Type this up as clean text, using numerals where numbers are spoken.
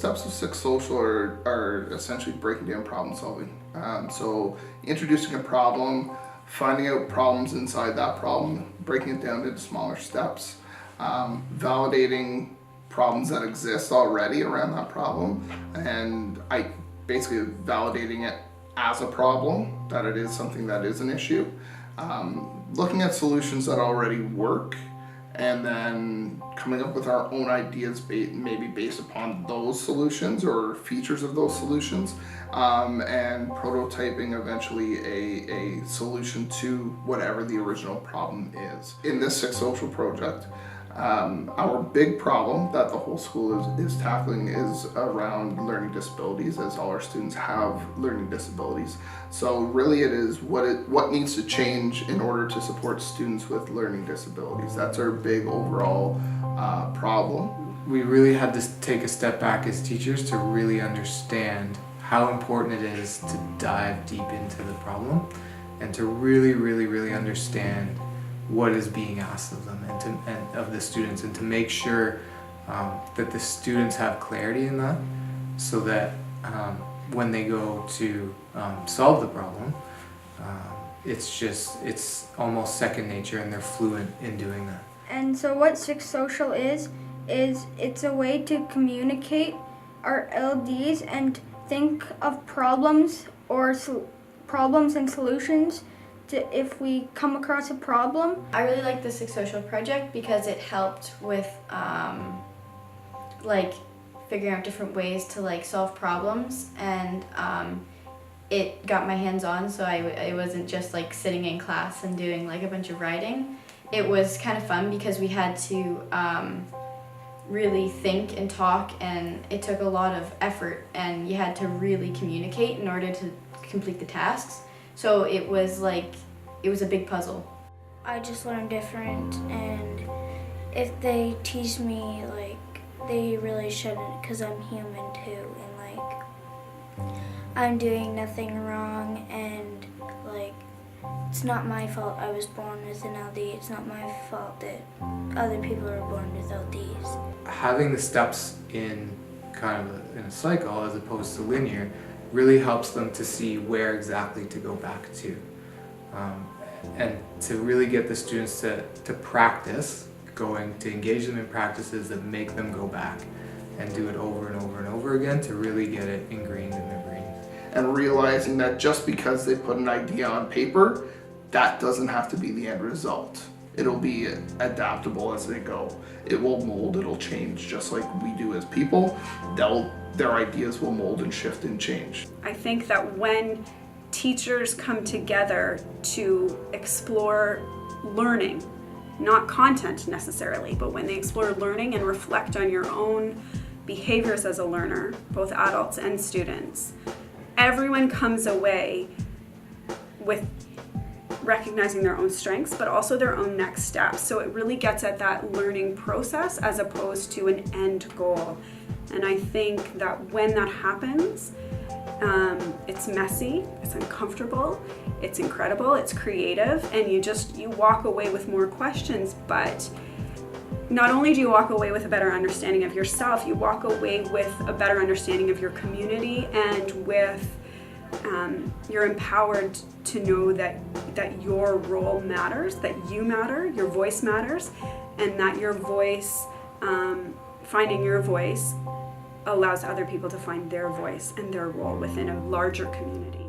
steps of Six Social are essentially breaking down problem solving. So introducing a problem, finding out problems inside that problem, breaking it down into smaller steps, validating problems that exist already around that problem, and basically validating it as a problem, that it is something that is an issue. Looking at solutions that already work, and then coming up with our own ideas maybe based upon those solutions or features of those solutions, and prototyping eventually a solution to whatever the original problem is. In this Six Social project, our big problem that the whole school is tackling is around learning disabilities, as all our students have learning disabilities. So really it is what needs to change in order to support students with learning disabilities. That's our big overall problem. We really had to take a step back as teachers to really understand how important it is to dive deep into the problem and to really understand what is being asked of them and of the students, and to make sure that the students have clarity in that, so that when they go to solve the problem, it's almost second nature and they're fluent in doing that. And so what Six Social is it's a way to communicate our LDs and think of problems or problems and solutions if we come across a problem. I really like the Six Social project because it helped with like figuring out different ways to like solve problems, and it got my hands on, so I wasn't just like sitting in class and doing like a bunch of writing. It was kind of fun because we had to really think and talk, and it took a lot of effort, and you had to really communicate in order to complete the tasks. So it was a big puzzle. I just learn different, and if they tease me, like, they really shouldn't, because I'm human too, and like, I'm doing nothing wrong, and like, it's not my fault I was born with an LD. It's not my fault that other people are born with LDs. Having the steps in kind of in a cycle as opposed to linear really helps them to see where exactly to go back to, and to really get the students to practice to engage them in practices that make them go back and do it over and over and over again to really get it ingrained in their brains. And realizing that just because they put an idea on paper, that doesn't have to be the end result. It'll be adaptable as they go. It will mold, it'll change, just like we do as people. Their ideas will mold and shift and change. I think that when teachers come together to explore learning, not content necessarily, but when they explore learning and reflect on your own behaviors as a learner, both adults and students, everyone comes away with recognizing their own strengths, but also their own next steps. So it really gets at that learning process as opposed to an end goal. And I think that when that happens, it's messy, it's uncomfortable, it's incredible, it's creative, and you walk away with more questions. But not only do you walk away with a better understanding of yourself, you walk away with a better understanding of your community, and with you're empowered to know that your role matters, that you matter, your voice matters, and that your voice, finding your voice, allows other people to find their voice and their role within a larger community.